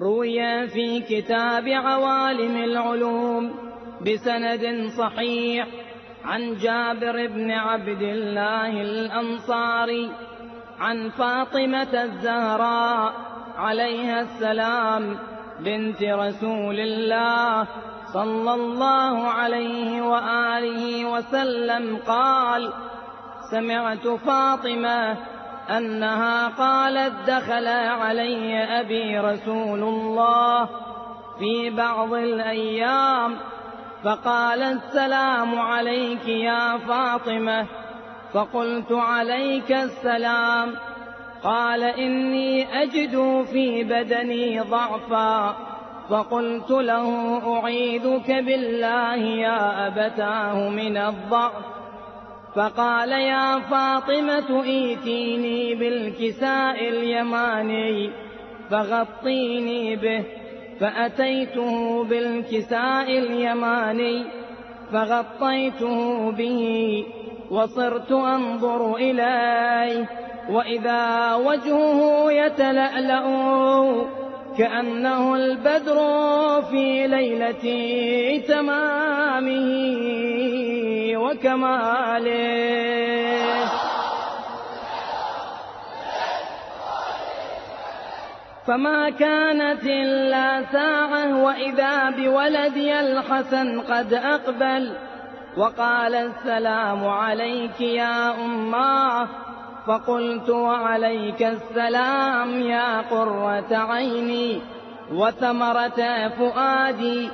روي في كتاب عوالم العلوم بسند صحيح عن جابر بن عبد الله الأنصاري عن فاطمة الزهراء عليها السلام بنت رسول الله صلى الله عليه وآله وسلم قال: سمعت فاطمة أنها قالت: دخل علي أبي رسول الله في بعض الأيام فقال: السلام عليك يا فاطمة. فقلت: عليك السلام. قال: إني أجد في بدني ضعفا. فقلت له: أعيذك بالله يا أبتاه من الضعف. فقال: يا فاطمة ائتيني بالكساء اليماني فغطيني به. فأتيته بالكساء اليماني فغطيته به وصرت أنظر إليه وإذا وجهه يتلألأ كأنه البدر في ليلة تمامه وكماله. فما كانت إلا ساعة وإذا بولدي الحسن قد أقبل وقال: السلام عليك يا أماه. فقلت: وعليك السلام يا قرة عيني وثمرة فؤادي.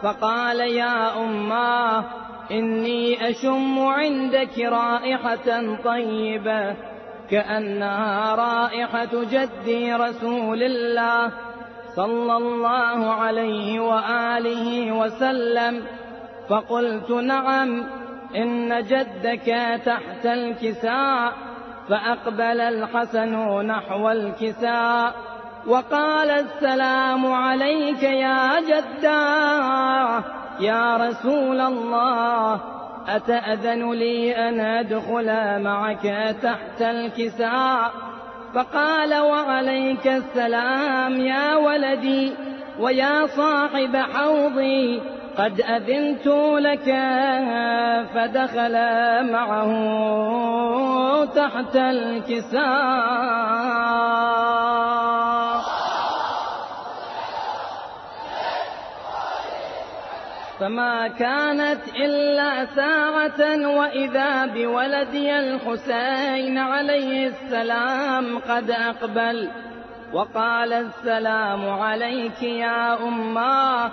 فقال: يا أماه، إني أشم عندك رائحة طيبة كأنها رائحة جدي رسول الله صلى الله عليه وآله وسلم. فقلت: نعم، إن جدك تحت الكساء. فأقبل الحسن نحو الكساء وقال: السلام عليك يا جداه يا رسول الله، أتأذن لي أن أدخل معك تحت الكساء؟ فقال: وعليك السلام يا ولدي ويا صاحب حوضي، قد أذنت لك. فدخل معه تحت الكساء. فما كانت إلا ساعة وإذا بولدي الحسين عليه السلام قد أقبل وقال: السلام عليك يا أماه.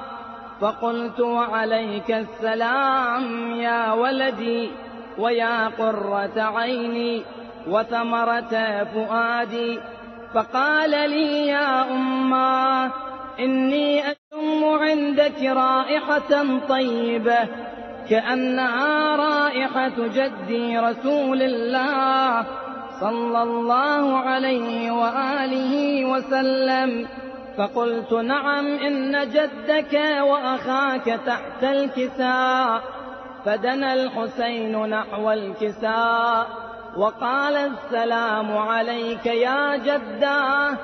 فقلت: وعليك السلام يا ولدي ويا قرة عيني وثمرة فؤادي. فقال لي: يا أماه، إني أشم عندك رائحة طيبة كأنها رائحة جدي رسول الله صلى الله عليه وآله وسلم. فقلت: نعم، إن جدك وأخاك تحت الكساء. فدنا الحسين نحو الكساء وقال: السلام عليك يا جداه،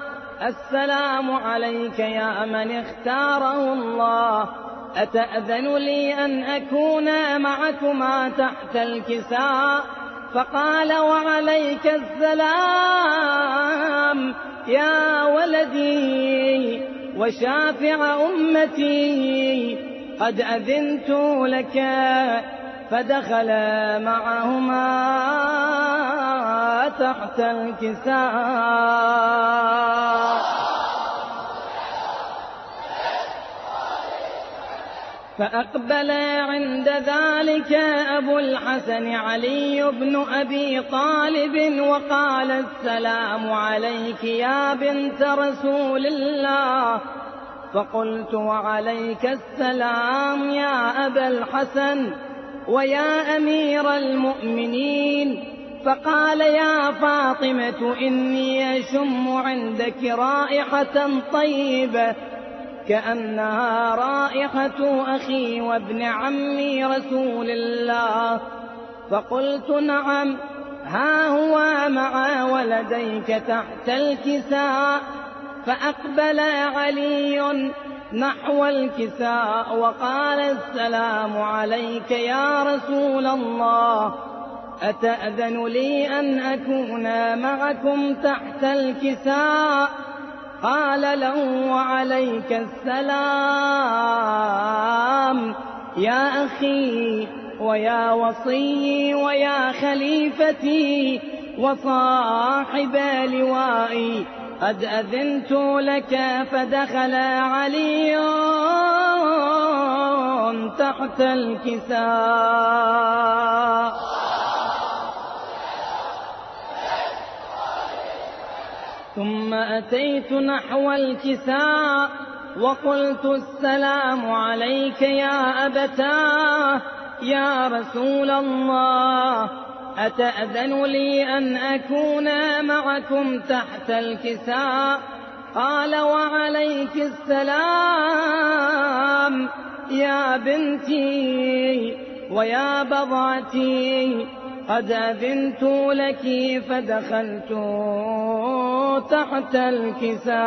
السلام عليك يا من اختاره الله، أتأذن لي أن أكون معكما تحت الكساء؟ فقال: وعليك السلام يا ولدي وشافع أمتي، قد أذنت لك. فدخل معهما تحت الكساء. فأقبل عند ذلك أبو الحسن علي بن أبي طالب وقال: السلام عليك يا بنت رسول الله. فقلت: وعليك السلام يا أبا الحسن ويا أمير المؤمنين. فقال: يا فاطمة، إني أشم عندك رائحة طيبة كأنها رائحة أخي وابن عمي رسول الله. فقلت: نعم، ها هو مع ولديك تحت الكساء. فأقبل علي نحو الكساء وقال السلام عليك يا رسول الله، أتأذن لي أن أكون معكم تحت الكساء؟ قال له وعليك السلام يا أخي ويا وصي ويا خليفتي وصاحب لوائي، قد أذنت لك. فدخل علي تحت الكساء. ثم أتيت نحو الكساء وقلت السلام عليك يا أبتاه يا رسول الله، أتأذن لي أن أكون معكم تحت الكساء؟ قال وعليك السلام يا بنتي ويا بضعتي، قد أذنت لك. فدخلت تحت الكساء.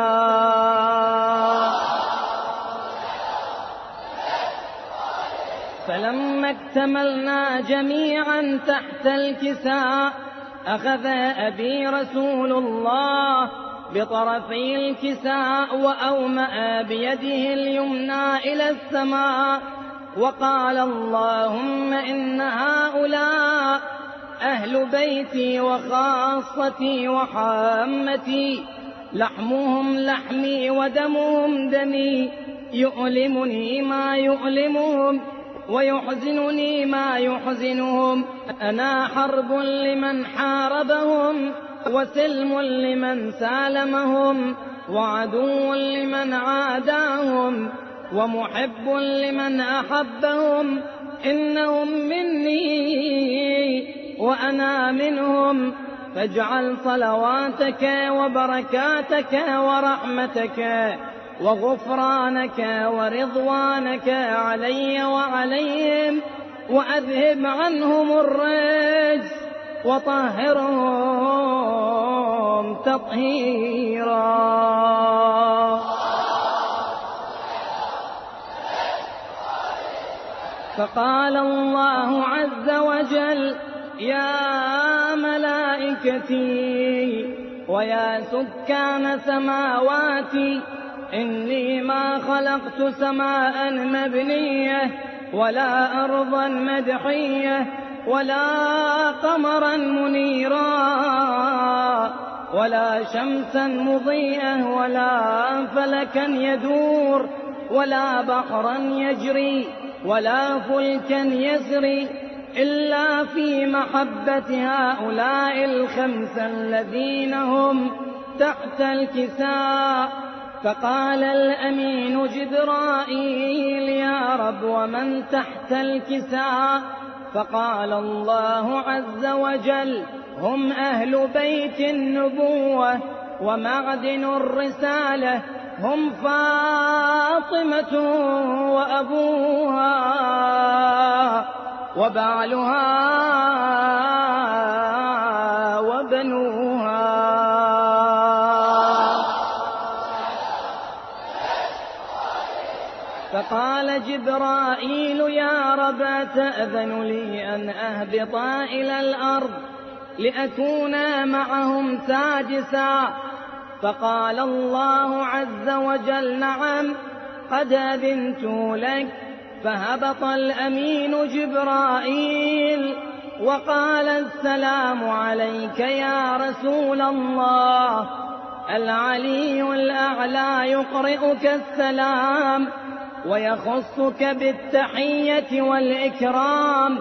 فلما اكتملنا جميعا تحت الكساء أخذ أبي رسول الله بطرفي الكساء وأومأ بيده اليمنى إلى السماء وقال اللهم إن هؤلاء أهل بيتي وخاصتي وحامتي، لحمهم لحمي ودمهم دمي، يؤلمني ما يؤلمهم ويحزنني ما يحزنهم، أنا حرب لمن حاربهم وسلم لمن سالمهم وعدو لمن عاداهم ومحب لمن أحبهم، إنهم مني وأنا منهم، فاجعل صلواتك وبركاتك ورحمتك وغفرانك ورضوانك علي وعليهم، وأذهب عنهم الرجس وطهرهم تطهيرا. فقال الله عز وجل يا ملائكتي ويا سكان سماواتي، إني ما خلقت سماء مبنية ولا أرضا مدحية ولا قمرا منيرا ولا شمسا مضيئة ولا فلكا يدور ولا بحرا يجري ولا فلكا يسري إلا في محبة هؤلاء الخمسة الذين هم تحت الكساء. فقال الأمين جبرائيل يا رب ومن تحت الكساء؟ فقال الله عز وجل هم أهل بيت النبوة ومعدن الرسالة، هم فاطمة وأبوها وبعلها وبنوها. فقال جبرائيل يا رب تأذن لي أن أهبط إلى الأرض لأكون معهم ساجسا؟ فقال الله عز وجل نعم قد أذنت لك. فهبط الأمين جبرائيل وقال السلام عليك يا رسول الله. العلي الأعلى يقرئك السلام ويخصك بالتحية والإكرام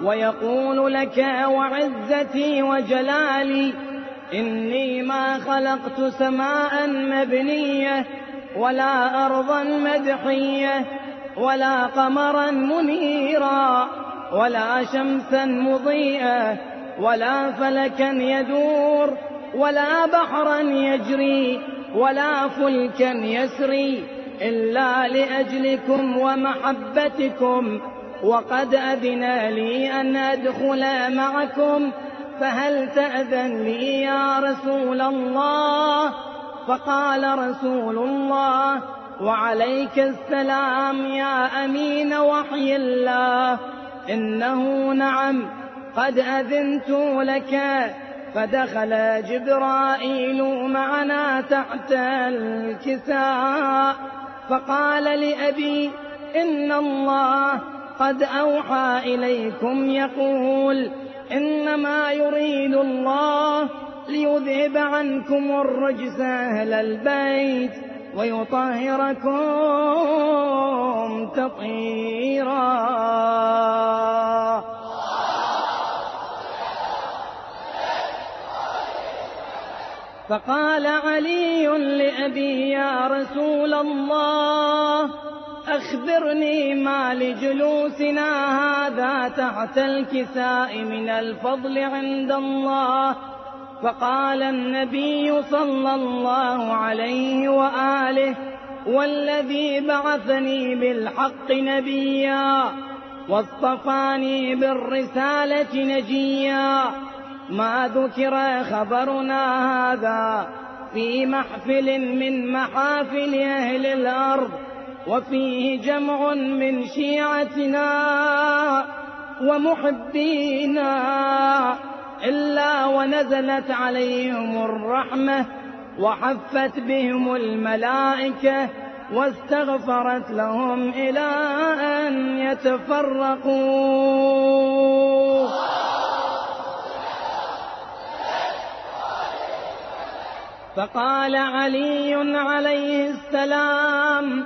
ويقول لك وعزتي وجلالي إني ما خلقت سماء مبنية ولا أرضا مدحية ولا قمرا منيرا ولا شمسا مضيئة ولا فلكا يدور ولا بحرا يجري ولا فلكا يسري إلا لأجلكم ومحبتكم، وقد أذن لي أن أدخل معكم، فهل تأذن لي يا رسول الله؟ فقال رسول الله: وعليك السلام يا أمين وحي الله، إنه نعم قد أذنت لك. فدخل جبرائيل معنا تحت الكساء، فقال لأبي: إن الله قد أوحى إليكم يقول: إنما يريد الله ليذهب عنكم الرجس أهل البيت ويطهركم تطهيرا. فقال علي لأبي: يا رسول الله، أخبرني ما لجلوسنا هذا تحت الكساء من الفضل عند الله. فقال النبي صلى الله عليه وآله: والذي بعثني بالحق نبيا واصطفاني بالرسالة نجيا، ما ذكر خبرنا هذا في محفل من محافل أهل الأرض وفيه جمع من شيعتنا ومحبينا إلا ونزلت عليهم الرحمة وحفت بهم الملائكة واستغفرت لهم إلى أن يتفرقوا. فقال علي عليه السلام: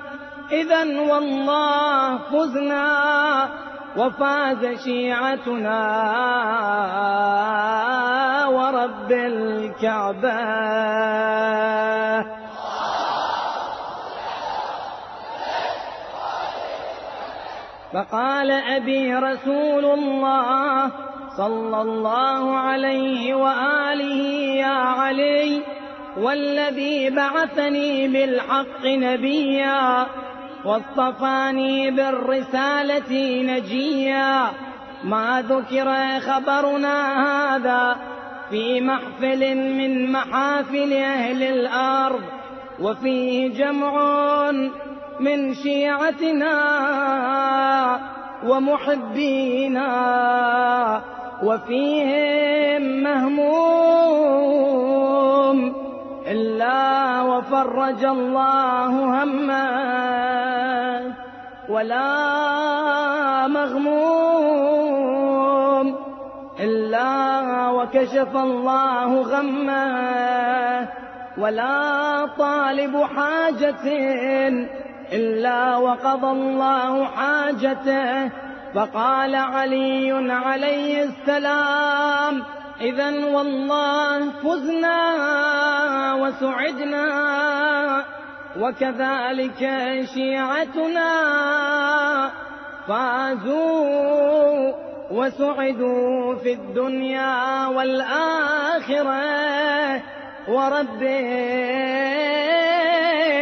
إذن والله فزنا وفاز شيعتنا ورب الكعبة. فقال أبي: رسول الله صلى الله عليه وآله: يا علي، والذي بعثني بالحق نبيا واصطفاني بالرسالة نجيا، ما ذكر خبرنا هذا في محفل من محافل أهل الأرض وفيه جمع من شيعتنا ومحبينا وفيهم مهموم إلا وفرج الله همه، ولا مغموم إلا وكشف الله غمه، ولا طالب حاجة إلا وقضى الله حاجته. فقال علي عليه السلام: إذن والله فزنا وسعدنا، وكذلك شيعتنا فازوا وسعدوا في الدنيا والآخرة ورب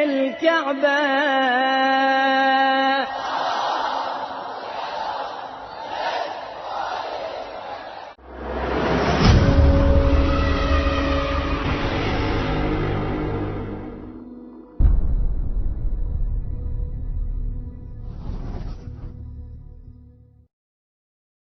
الكعبة.